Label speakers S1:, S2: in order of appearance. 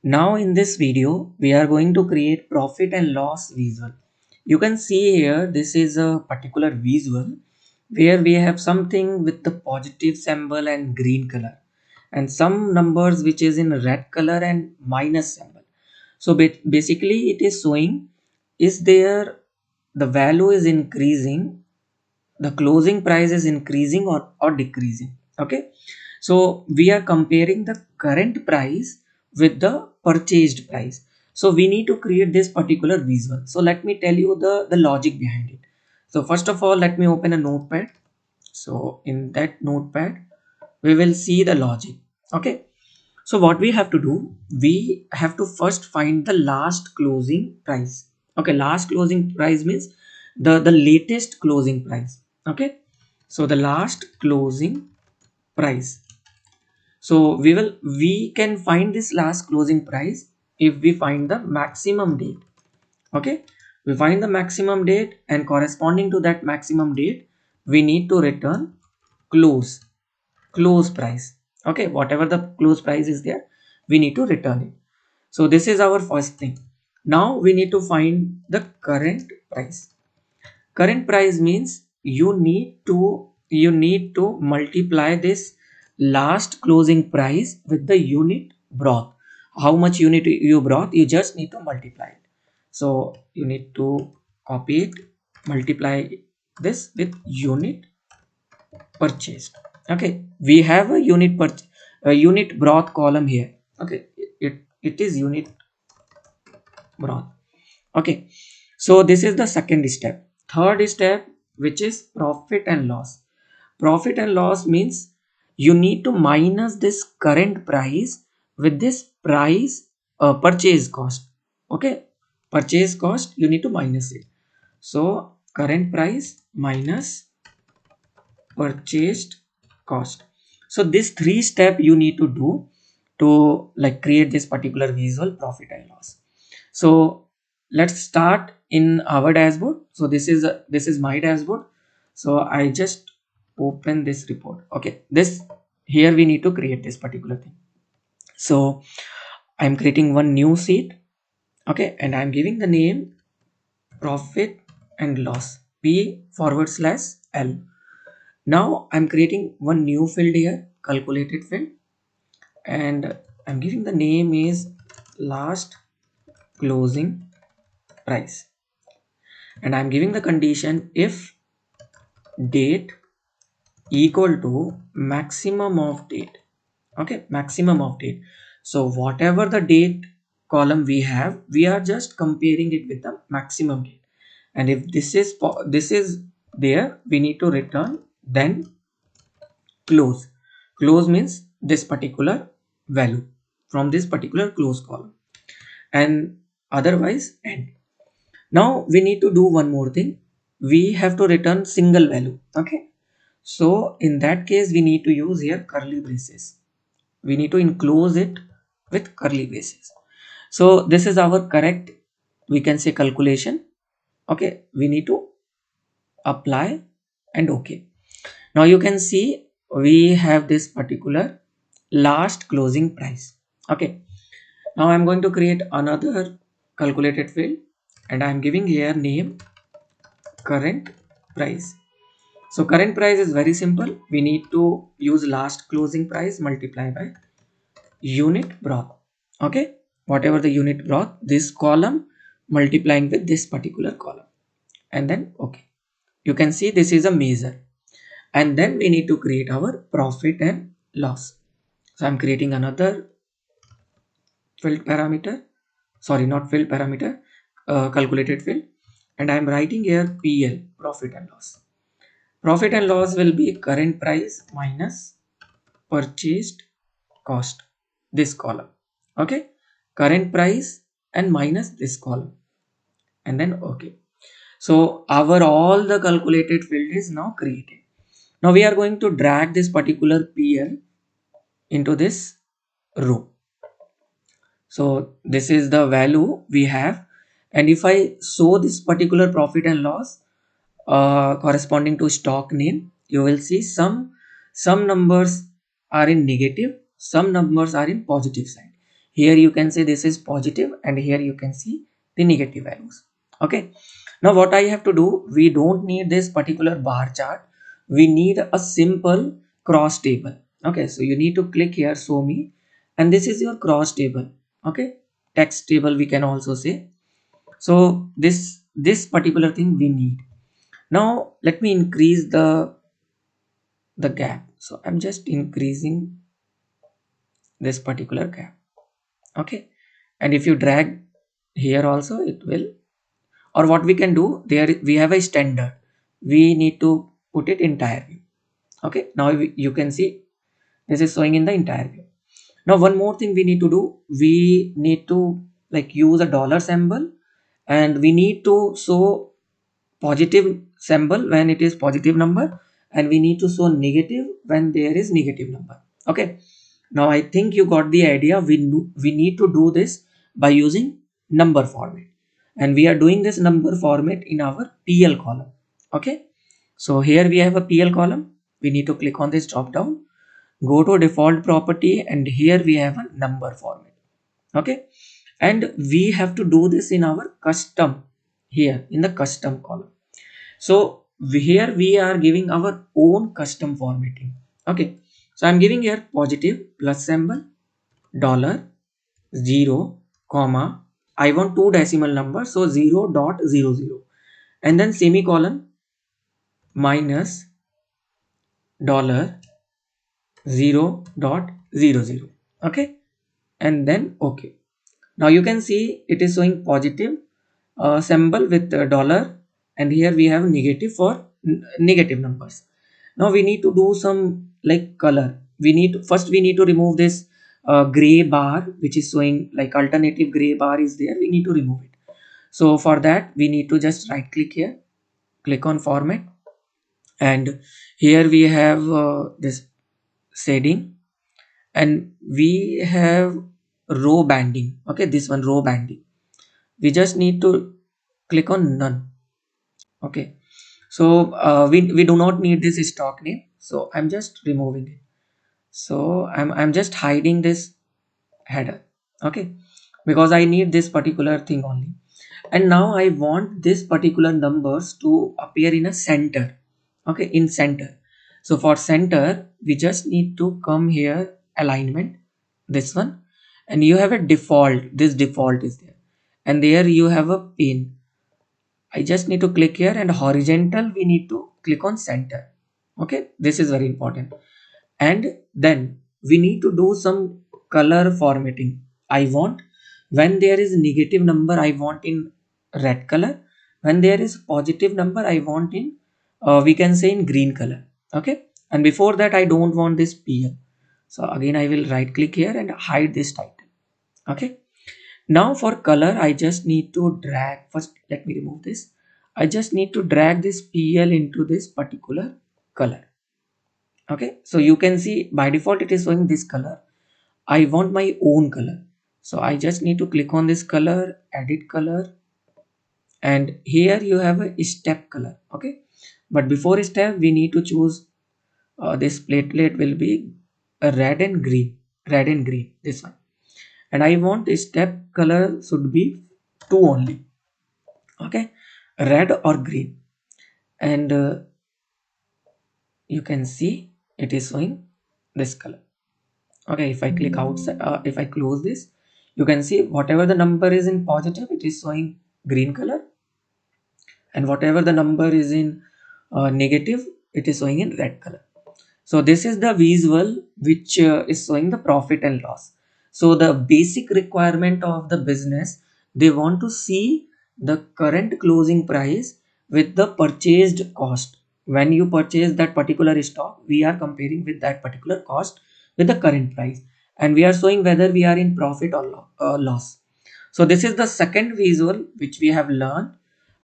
S1: Now in this video, we are going to create profit and loss visual. You can see here, this is a particular visual where we have something with the positive symbol and green color and some numbers which is in red color and minus symbol. So basically it is showing is there the value is increasing, the closing price is increasing or decreasing. Okay, so we are comparing the current price with the purchased price. So we need to create this particular visual. So let me tell you the logic behind it. So first of all, let me open a notepad. So in that notepad we will see the logic. Okay, so what we have to do, we have to first find the last closing price. Okay, last closing price means the latest closing price. Okay, so the last closing price. So we can find this last closing price if we find the maximum date. Okay, we find the maximum date and corresponding to that maximum date we need to return close price. Okay, whatever the close price is there, we need to return it. So this is our first thing. Now we need to find the current price. Current price means you need to multiply this last closing price with the unit brought. How much unit you brought, you just need to multiply it. So you need to copy it, multiply this with unit purchased. Okay, we have a unit broth column here. Okay, it is unit broth. Okay, so this is the second step. Third step, which is profit and loss. Profit and loss means you need to minus this current price with this price purchase cost. Okay, purchase cost you need to minus it. So current price minus purchased cost. So this three step you need to do to like create this particular visual profit and loss. So let's start in our dashboard. So this is my dashboard. So I just open this report. Okay, this here we need to create this particular thing. So I'm creating one new sheet. Okay, and I'm giving the name profit and loss, P/L. Now I'm creating one new field here, calculated field, and I'm giving the name is last closing price, and I'm giving the condition if date equal to maximum of date. Okay, maximum of date. So whatever the date column we have, we are just comparing it with the maximum date, and if this is there, we need to return then close. Close means this particular value from this particular close column, and otherwise end. Now we need to do one more thing. We have to return single value. Okay, so in that case we need to use here curly braces. We need to enclose it with curly braces. So this is our correct, we can say, calculation. Okay, we need to apply and okay. Now you can see we have this particular last closing price. Okay, now I'm going to create another calculated field, and I'm giving here name current price. So current price is very simple. We need to use last closing price multiply by unit broth. Okay, whatever the unit broth, this column multiplying with this particular column, and then okay. You can see this is a measure, and then we need to create our profit and loss. So I'm creating another field parameter, sorry, not field parameter, calculated field, and I'm writing here PL, profit and loss. Profit and loss will be current price minus purchased cost, this column. Okay, current price and minus this column, and then okay. So our all the calculated field is now created. Now we are going to drag this particular PL into this row. So this is the value we have, and if I show this particular profit and loss corresponding to stock name, you will see some numbers are in negative, some numbers are in positive side. Here you can say this is positive, and here you can see the negative values. Okay, now what I have to do, we don't need this particular bar chart, we need a simple cross table. Okay, so you need to click here, show me, and this is your cross table. Okay, text table we can also say. So this particular thing we need. Now let me increase the gap. So I'm just increasing this particular gap. Okay, and if you drag here also it will, or what we can do, there we have a standard, we need to put it entire view. Okay, now you can see this is showing in the entire view. Now one more thing we need to do, we need to like use a dollar symbol, and we need to show positive symbol when it is positive number, and we need to show negative when there is negative number. Okay, now I think you got the idea. We need to do this by using number format, and we are doing this number format in our PL column. Okay, so here we have a PL column, we need to click on this drop down, go to default property, and here we have a number format. Okay, and we have to do this in our custom, here in the custom column. So here we are giving our own custom formatting. Okay, so I'm giving here positive plus symbol, dollar, 0 comma, I want two decimal numbers, so 0.00, and then semicolon, minus dollar, 0.00. Okay, and then okay. Now you can see it is showing positive symbol with the dollar, and here we have negative for negative numbers. Now we need to do some like color. First we need to remove this gray bar which is showing like alternative gray bar is there. We need to remove it. So for that we need to just right click here, click on format, and here we have this shading, and we have row banding. Okay, this one row banding, we just need to click on none. Okay, so we do not need this stock name, so I'm just removing it. So I'm just hiding this header. Okay, because I need this particular thing only. And now I want this particular numbers to appear in a center. Okay, in center. So for center we just need to come here, alignment, this one, and you have a default, this default is there, and there you have a pin. I just need to click here, and horizontal we need to click on center. Okay, this is very important. And then we need to do some color formatting. I want, when there is negative number I want in red color, when there is positive number I want in we can say in green color. Okay, and before that I don't want this PL, so again I will right click here and hide this title. Okay, now for color, I just need to drag, first let me remove this. I just need to drag this PL into this particular color. Okay, so you can see by default it is showing this color. I want my own color. So I just need to click on this color, edit color, and here you have a step color. Okay, but before step we need to choose this platelet will be a red and green, this one. And I want the step color should be two only. Okay, red or green, and you can see it is showing this color. Okay, if I click outside, if I close this, you can see whatever the number is in positive it is showing green color, and whatever the number is in negative it is showing in red color. So this is the visual which is showing the profit and loss. So the basic requirement of the business, they want to see the current closing price with the purchased cost. When you purchase that particular stock, we are comparing with that particular cost with the current price, and we are showing whether we are in profit or loss. So this is the second visual which we have learned.